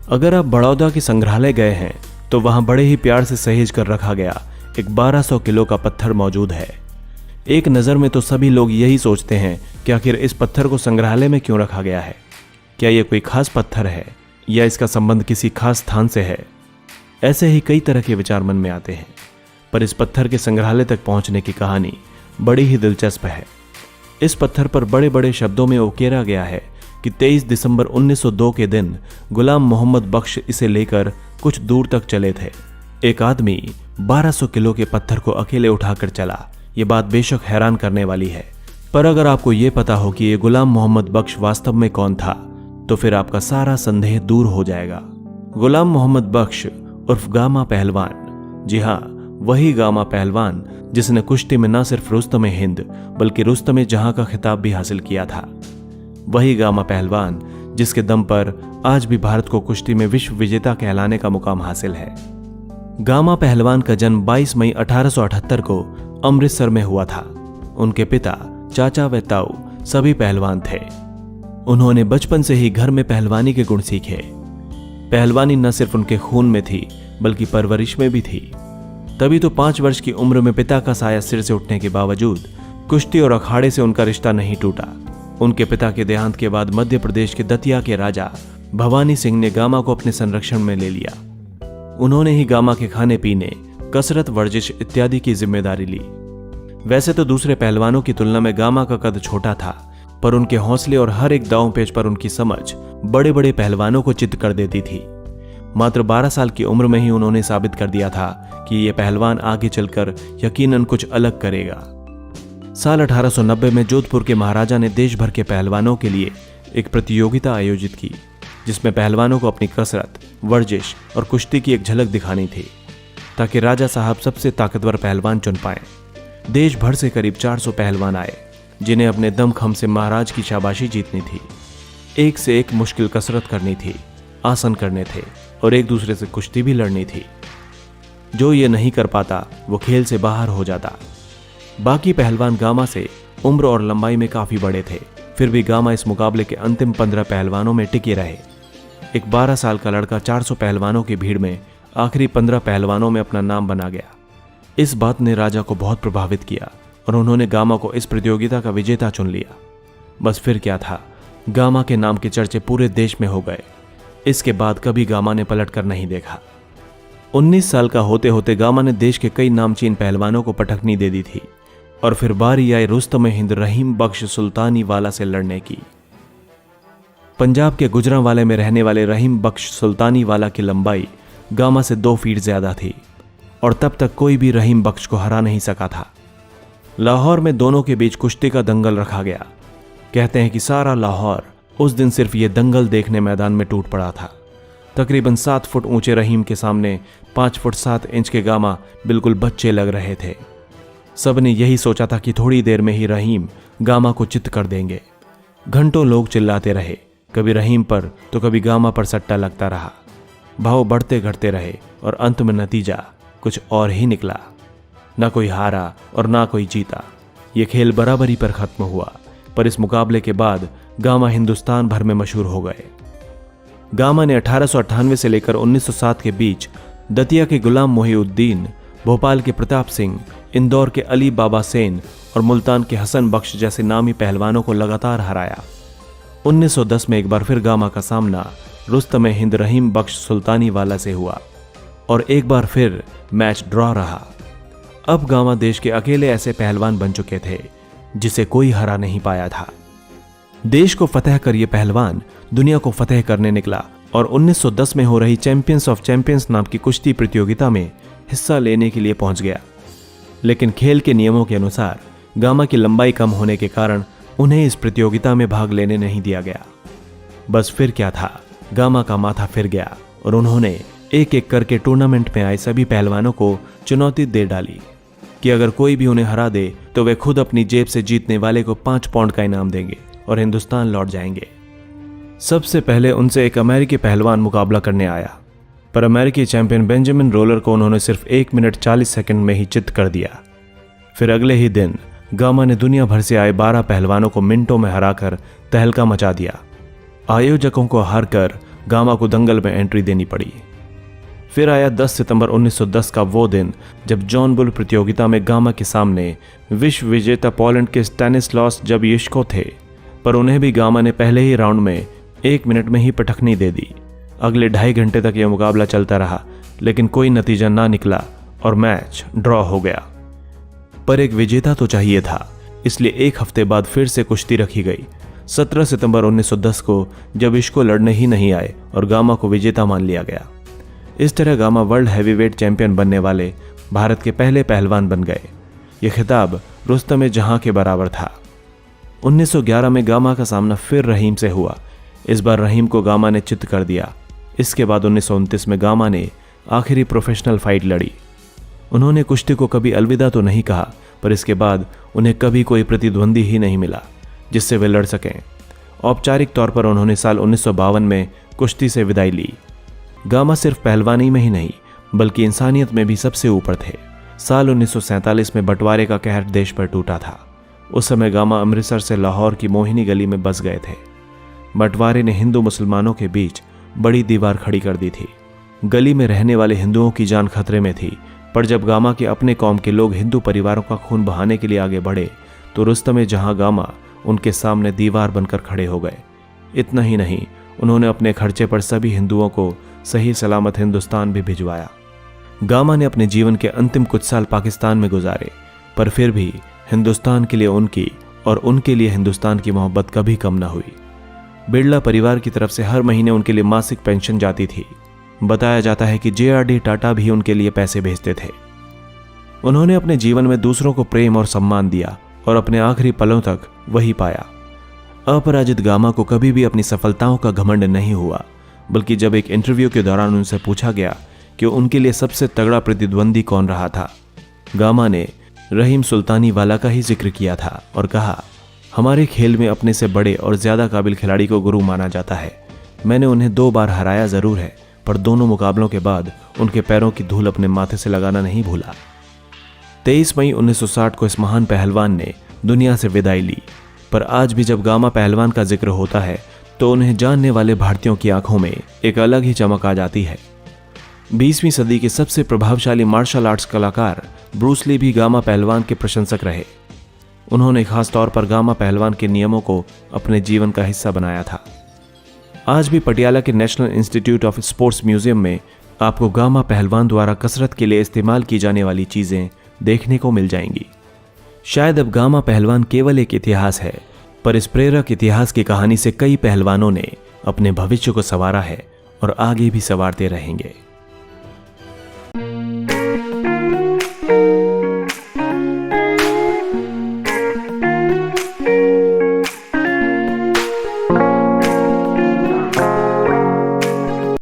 अगर आप बड़ौदा के संग्रहालय गए हैं तो वहां बड़े ही प्यार से सहेज कर रखा गया एक 1200 किलो का पत्थर मौजूद है। एक नज़र में तो सभी लोग यही सोचते हैं कि आखिर इस पत्थर को संग्रहालय में क्यों रखा गया है। क्या यह कोई खास पत्थर है या इसका संबंध किसी खास स्थान से है? ऐसे ही कई तरह के विचार मन में आते हैं, पर इस पत्थर के संग्रहालय तक पहुंचने की कहानी बड़ी ही दिलचस्प है। इस पत्थर पर बड़े बड़े शब्दों में उकेरा गया है कि 23 दिसंबर 1902 के दिन गुलाम मोहम्मद बख्श इसे लेकर कुछ दूर तक चले थे। एक आदमी 1200 किलो के पत्थर को अकेले उठाकर चला। ये बात बेशक हैरान करने वाली है, पर अगर आपको ये पता हो कि ये गुलाम मोहम्मद बख्श वास्तव में कौन था तो फिर आपका सारा संदेह दूर हो जाएगा। गुलाम मोहम्मद बख्श उर्फ गामा पहलवान, जी हाँ, वही गामा पहलवान जिसने कुश्ती में न सिर्फ रुस्तम हिंद बल्कि रुस्तम जहां का खिताब भी हासिल किया था। वही गामा पहलवान जिसके दम पर आज भी भारत को कुश्ती में विश्व विजेता कहलाने का मुकाम हासिल है। गामा पहलवान का जन्म 22 मई 1878 को अमृतसर में हुआ था। उनके पिता, चाचा व ताऊ सभी पहलवान थे। उन्होंने बचपन से ही घर में पहलवानी के गुण सीखे। पहलवानी न सिर्फ उनके खून में थी बल्कि परवरिश में भी थी। तभी तो 5 वर्ष की उम्र में पिता का साया सिर से उठने के बावजूद कुश्ती और अखाड़े से उनका रिश्ता नहीं टूटा। उनके पिता के देहांत के बाद मध्य प्रदेश के दतिया के राजा भवानी सिंह ने गामा को अपने संरक्षण में ले लिया। उन्होंने ही गामा के खाने पीने, कसरत, वर्जिश इत्यादि की जिम्मेदारी ली। वैसे तो दूसरे पहलवानों की तुलना में गामा का कद छोटा था, पर उनके हौसले और हर एक दांव पेच पर उनकी समझ बड़े बड़े पहलवानों को चित्त कर देती थी। मात्र 12 साल की उम्र में ही उन्होंने साबित कर दिया था कि यह पहलवान आगे चलकर यकीनन कुछ अलग करेगा। साल 1890 में जोधपुर के महाराजा ने देश भर के पहलवानों के लिए एक प्रतियोगिता आयोजित की, जिसमें पहलवानों को अपनी कसरत, वर्जिश और कुश्ती की एक झलक दिखानी थी, ताकि राजा साहब सबसे ताकतवर पहलवान चुन पाएं। देश भर से करीब 400 पहलवान आए, जिन्हें अपने दमखम से महाराज की शाबाशी जीतनी थी। एक से एक मुश्किल कसरत करनी थी, आसन करने थे और एक दूसरे से कुश्ती भी लड़नी थी। जो ये नहीं कर पाता वो खेल से बाहर हो जाता। बाकी पहलवान गामा से उम्र और लंबाई में काफी बड़े थे, फिर भी गामा इस मुकाबले के अंतिम 15 पहलवानों में टिके रहे। एक 12 साल का लड़का 400 पहलवानों की भीड़ में आखिरी 15 पहलवानों में अपना नाम बना गया। इस बात ने राजा को बहुत प्रभावित किया और उन्होंने गामा को इस प्रतियोगिता का विजेता चुन लिया। बस फिर क्या था, गामा के नाम के चर्चे पूरे देश में हो गए। इसके बाद कभी गामा ने पलट कर नहीं देखा। 19 साल का होते होते गामा ने देश के कई नामचीन पहलवानों को पटकनी दे दी थी और फिर बारी आई रुस्तम हिंद रहीम बख्श सुल्तानी वाला से लड़ने की। पंजाब के गुजरांवाले में रहने वाले रहीम बख्श सुल्तानी वाला की लंबाई गामा से 2 फीट ज्यादा थी और तब तक कोई भी रहीम बख्श को हरा नहीं सका था। लाहौर में दोनों के बीच कुश्ती का दंगल रखा गया। कहते हैं कि सारा लाहौर उस दिन सिर्फ ये दंगल देखने मैदान में टूट पड़ा था। तकरीबन 7 फुट ऊंचे रहीम के सामने 5 फुट 7 इंच के गामा बिल्कुल बच्चे लग रहे थे। सबने यही सोचा था कि थोड़ी देर में ही रहीम गामा को चित्त कर देंगे। घंटों लोग चिल्लाते रहे, कभी रहीम पर तो कभी गामा पर सट्टा लगता रहा। भाव बढ़ते घटते रहे और अंत में नतीजा कुछ और ही निकला। ना कोई हारा और ना कोई जीता। ये खेल बराबरी पर खत्म हुआ, पर इस मुकाबले के बाद गामा हिंदुस्तान भर में मशहूर हो गए। गामा ने 1898 से लेकर 1907 के बीच दतिया के गुलाम मोहिउद्दीन, भोपाल के प्रताप सिंह, इंदौर के अली बाबा सेन और मुल्तान के हसन बख्श जैसे नामी पहलवानों को लगातार हराया। 1910 में एक बार फिर गामा का सामना रुस्तम हिंद रहीम बख्श सुल्तानी वाला से हुआ और एक बार फिर मैच ड्रॉ रहा। अब गामा देश के अकेले ऐसे पहलवान बन चुके थे जिसे कोई हरा नहीं पाया था। देश को फतेह कर ये पहलवान दुनिया को फतेह करने निकला और 1910 में हो रही चैंपियंस ऑफ चैंपियंस नाम की कुश्ती प्रतियोगिता में हिस्सा लेने के लिए पहुंच गया। लेकिन खेल के नियमों के अनुसार गामा की लंबाई कम होने के कारण उन्हें इस प्रतियोगिता में भाग लेने नहीं दिया गया। बस फिर क्या था, गामा का माथा फिर गया और उन्होंने एक एक करके टूर्नामेंट में आए सभी पहलवानों को चुनौती दे डाली कि अगर कोई भी उन्हें हरा दे तो वे खुद अपनी जेब से जीतने वाले को 5 पाउंड का इनाम देंगे और हिंदुस्तान लौट जाएंगे। सबसे पहले उनसे एक अमेरिकी पहलवान मुकाबला करने आया, पर अमेरिकी चैंपियन बेंजामिन रोलर को उन्होंने सिर्फ 1 मिनट 40 सेकंड में ही चित्त कर दिया। फिर अगले ही दिन गामा ने दुनिया भर से आए 12 पहलवानों को मिनटों में हराकर तहलका मचा दिया। आयोजकों को हारकर गामा को दंगल में एंट्री देनी पड़ी। फिर आया 10 सितंबर 1910 का वो दिन जब जॉन बुल प्रतियोगिता में गामा के सामने विश्व विजेता पोलैंड के स्टैनिस्लॉस ज़बिएश्को थे, पर उन्हें भी गामा ने पहले ही राउंड में 1 मिनट में ही पटखनी दे दी। अगले 2.5 घंटे तक यह मुकाबला चलता रहा, लेकिन कोई नतीजा ना निकला और मैच ड्रॉ हो गया। पर एक विजेता तो चाहिए था, इसलिए 1 हफ्ते बाद फिर से कुश्ती रखी गई। 17 सितंबर 1910 को ज़बिएश्को लड़ने ही नहीं आए और गामा को विजेता मान लिया गया। इस तरह गामा वर्ल्ड हैवीवेट चैंपियन बनने वाले भारत के पहले पहलवान बन गए। यह खिताब रुस्तम जहां के बराबर था। 1911 में गामा का सामना फिर रहीम से हुआ। इस बार रहीम को गामा ने चित कर दिया। इसके बाद 1929 में गामा ने आखिरी प्रोफेशनल फाइट लड़ी। उन्होंने कुश्ती को कभी अलविदा तो नहीं कहा, पर इसके बाद उन्हें कभी कोई प्रतिद्वंदी ही नहीं मिला जिससे वे लड़ सकें। औपचारिक तौर पर उन्होंने साल 1952 में कुश्ती से विदाई ली। गामा सिर्फ पहलवानी में ही नहीं बल्कि इंसानियत में भी सबसे ऊपर थे। साल 1947 में बंटवारे का कहर देश पर टूटा था। उस समय गामा अमृतसर से लाहौर की मोहिनी गली में बस गए थे। बंटवारे ने हिंदू मुसलमानों के बीच बड़ी दीवार खड़ी कर दी थी। गली में रहने वाले हिंदुओं की जान खतरे में थी, पर जब गामा के अपने कौम के लोग हिंदू परिवारों का खून बहाने के लिए आगे बढ़े तो रुस्तम जहां गामा उनके सामने दीवार बनकर खड़े हो गए। इतना ही नहीं, उन्होंने अपने खर्चे पर सभी हिंदुओं को सही सलामत हिंदुस्तान भी भिजवाया। गामा ने अपने जीवन के अंतिम कुछ साल पाकिस्तान में गुजारे, पर फिर भी हिंदुस्तान के लिए उनकी और उनके लिए हिंदुस्तान की मोहब्बत कभी कम न हुई। बिरला परिवार की तरफ से हर महीने उनके लिए मासिक पेंशन जाती थी। बताया जाता है कि JRD टाटा भी उनके लिए पैसे भेजते थे। उन्होंने अपने जीवन में दूसरों को प्रेम और सम्मान दिया और अपने आखिरी पलों तक वही पाया। अपराजित गामा को कभी भी अपनी सफलताओं का घमंड नहीं हुआ, बल्कि जब एक इंटरव्यू के दौरान उनसे पूछा गया कि उनके लिए सबसे तगड़ा प्रतिद्वंदी कौन रहा था, गामा ने रहीम सुल्तानी वाला का ही जिक्र किया था और कहा, हमारे खेल में अपने से बड़े और ज्यादा काबिल खिलाड़ी को गुरु माना जाता है। मैंने उन्हें 2 बार हराया जरूर है, पर दोनों मुकाबलों के बाद उनके पैरों की धूल अपने माथे से लगाना नहीं भूला। 23 मई 1960 को इस महान पहलवान ने दुनिया से विदाई ली, पर आज भी जब गामा पहलवान का जिक्र होता है तो उन्हें जानने वाले भारतीयों की आंखों में एक अलग ही चमक आ जाती है। 20वीं सदी के सबसे प्रभावशाली मार्शल आर्ट्स कलाकार ब्रूस ली भी गामा पहलवान के प्रशंसक रहे। उन्होंने खास तौर पर गामा पहलवान के नियमों को अपने जीवन का हिस्सा बनाया था। आज भी पटियाला के national institute of sports museum में आपको गामा पहलवान द्वारा कसरत के लिए इस्तेमाल की जाने वाली चीजें देखने को मिल जाएंगी। शायद अब गामा पहलवान केवल एक इतिहास है, पर इस प्रेरक इतिहास की कहानी से कई पहलवानों ने अपने भविष्य को संवारा है और आगे भी संवारते रहेंगे।